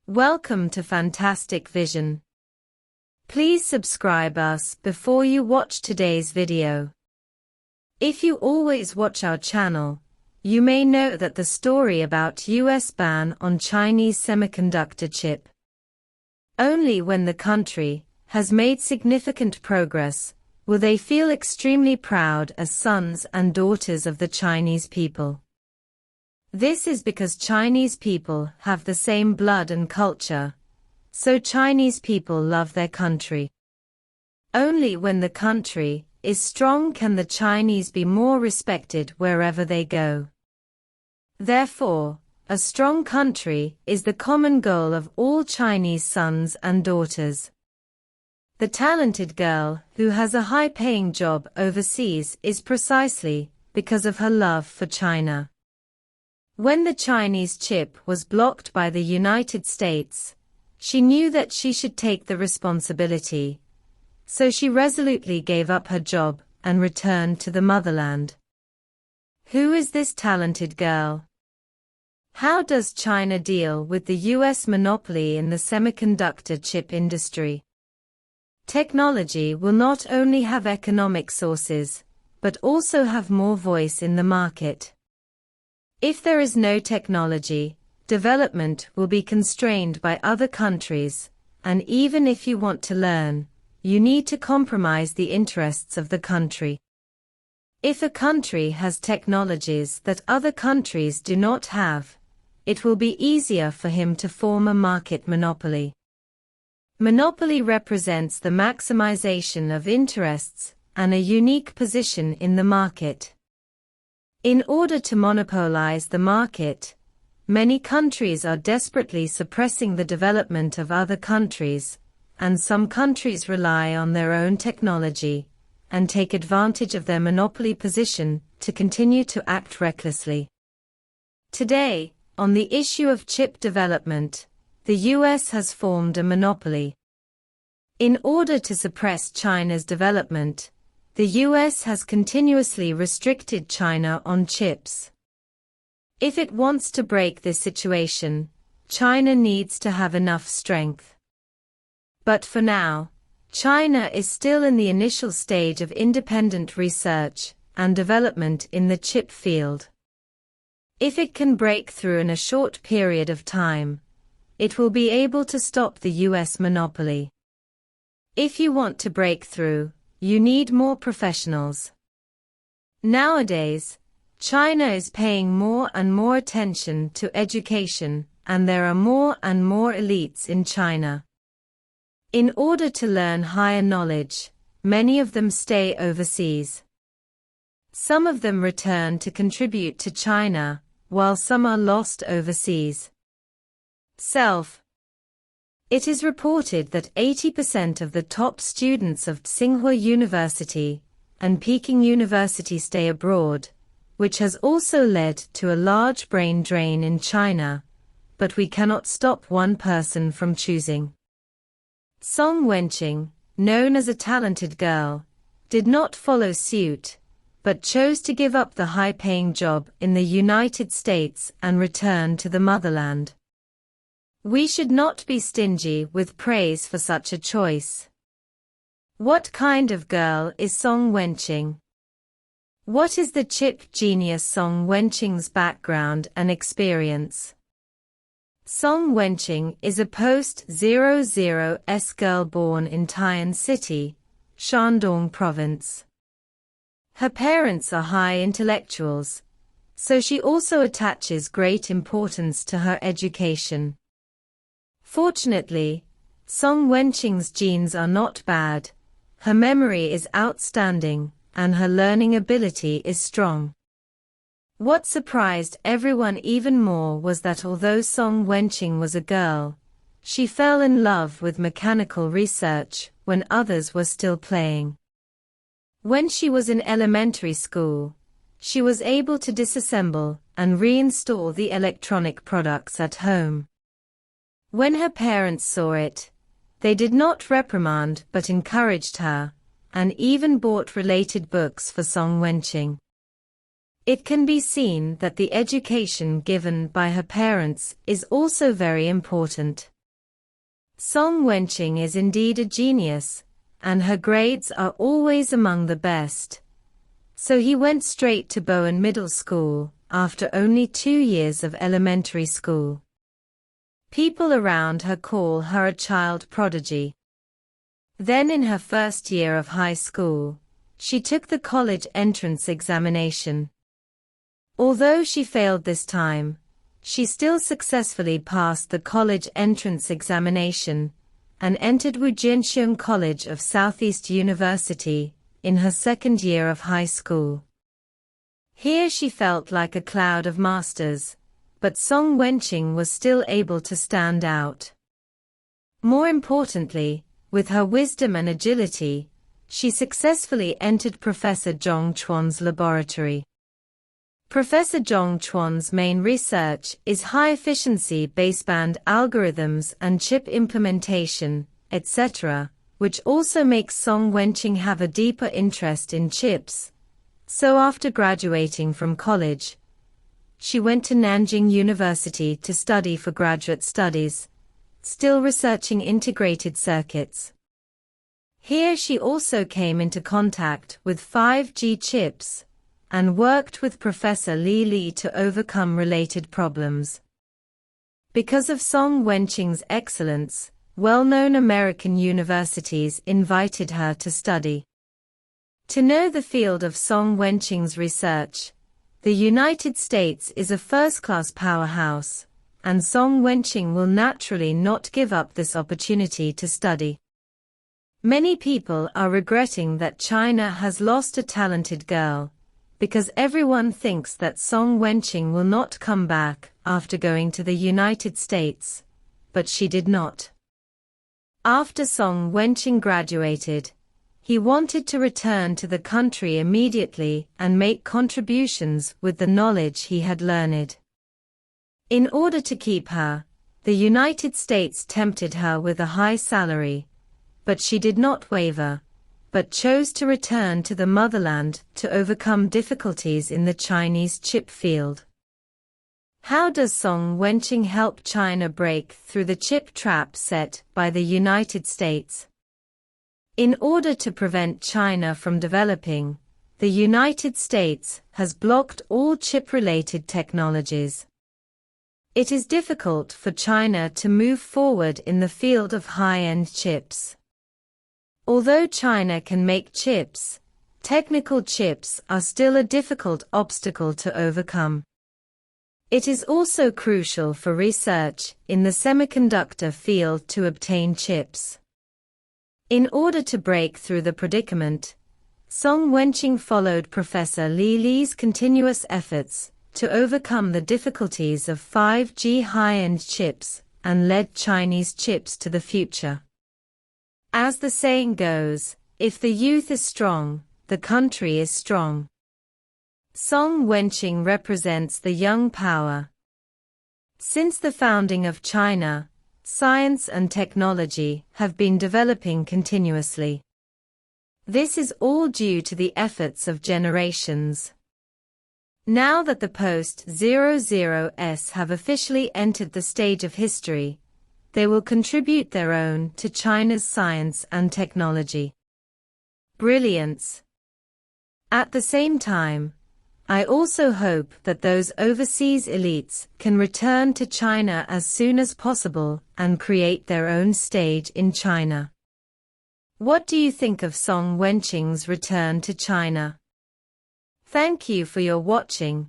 Welcome to Fantastic Vision. Please subscribe us before you watch today's video. If you always watch our channel, you may know that the story about US ban on Chinese semiconductor chip. Only when the country has made significant progress will they feel extremely proud as sons and daughters of the Chinese people. This is because Chinese people have the same blood and culture, so Chinese people love their country. Only when the country is strong can the Chinese be more respected wherever they go. Therefore, a strong country is the common goal of all Chinese sons and daughters. The talented girl who has a high-paying job overseas is precisely because of her love for China. When the Chinese chip was blocked by the United States, she knew that she should take the responsibility, so she resolutely gave up her job and returned to the motherland. Who is this talented girl? How does China deal with the US monopoly in the semiconductor chip industry? Technology will not only have economic sources, but also have more voice in the market. If there is no technology, development will be constrained by other countries, and even if you want to learn, you need to compromise the interests of the country. If a country has technologies that other countries do not have, it will be easier for him to form a market monopoly. Monopoly represents the maximization of interests and a unique position in the market. In order to monopolize the market, many countries are desperately suppressing the development of other countries, and some countries rely on their own technology and take advantage of their monopoly position to continue to act recklessly. Today, on the issue of chip development, the US has formed a monopoly. In order to suppress China's development, the US has continuously restricted China on chips. If it wants to break this situation, China needs to have enough strength. But for now, China is still in the initial stage of independent research and development in the chip field. If it can break through in a short period of time, it will be able to stop the US monopoly. If you want to break through, you need more professionals. Nowadays, China is paying more and more attention to education, and there are more and more elites in China. In order to learn higher knowledge, many of them stay overseas. Some of them return to contribute to China, while some are lost overseas. It is reported that 80% of the top students of Tsinghua University and Peking University stay abroad, which has also led to a large brain drain in China, but we cannot stop one person from choosing. Song Wenqing, known as a talented girl, did not follow suit, but chose to give up the high-paying job in the United States and return to the motherland. We should not be stingy with praise for such a choice. What kind of girl is Song Wenqing? What is the chip genius Song Wenqing's background and experience? Song Wenqing is a post-00s girl born in Taiyuan City, Shandong Province. Her parents are high intellectuals, so she also attaches great importance to her education. Fortunately, Song Wenqing's genes are not bad, her memory is outstanding, and her learning ability is strong. What surprised everyone even more was that although Song Wenqing was a girl, she fell in love with mechanical research when others were still playing. When she was in elementary school, she was able to disassemble and reinstall the electronic products at home. When her parents saw it, they did not reprimand but encouraged her, and even bought related books for Song Wenqing. It can be seen that the education given by her parents is also very important. Song Wenqing is indeed a genius, and her grades are always among the best. So he went straight to Bowen Middle School, after only 2 years of elementary school. People around her call her a child prodigy. Then in her first year of high school, she took the college entrance examination. Although she failed this time, she still successfully passed the college entrance examination and entered Wujianxiong College of Southeast University in her second year of high school. Here she felt like a cloud of masters, but Song Wenqing was still able to stand out. More importantly, with her wisdom and agility, she successfully entered Professor Zhong Chuan's laboratory. Professor Zhong Chuan's main research is high-efficiency baseband algorithms and chip implementation, etc., which also makes Song Wenqing have a deeper interest in chips. So after graduating from college, she went to Nanjing University to study for graduate studies, still researching integrated circuits. Here she also came into contact with 5G chips, and worked with Professor Li to overcome related problems. Because of Song Wenqing's excellence, well-known American universities invited her to study. To know the field of Song Wenqing's research, the United States is a first-class powerhouse, and Song Wenqing will naturally not give up this opportunity to study. Many people are regretting that China has lost a talented girl, because everyone thinks that Song Wenqing will not come back after going to the United States, but she did not. After Song Wenqing graduated, he wanted to return to the country immediately and make contributions with the knowledge he had learned. In order to keep her, the United States tempted her with a high salary, but she did not waver, but chose to return to the motherland to overcome difficulties in the Chinese chip field. How does Song Wenqing help China break through the chip trap set by the United States? In order to prevent China from developing, the United States has blocked all chip-related technologies. It is difficult for China to move forward in the field of high-end chips. Although China can make chips, technical chips are still a difficult obstacle to overcome. It is also crucial for research in the semiconductor field to obtain chips. In order to break through the predicament, Song Wenqing followed Professor Li's continuous efforts to overcome the difficulties of 5G high-end chips and led Chinese chips to the future. As the saying goes, if the youth is strong, the country is strong. Song Wenqing represents the young power. Since the founding of China, science and technology have been developing continuously. This is all due to the efforts of generations. Now that the post-00s have officially entered the stage of history, they will contribute their own to China's science and technology. Brilliance. At the same time, I also hope that those overseas elites can return to China as soon as possible and create their own stage in China. What do you think of Song Wenqing's return to China? Thank you for your watching.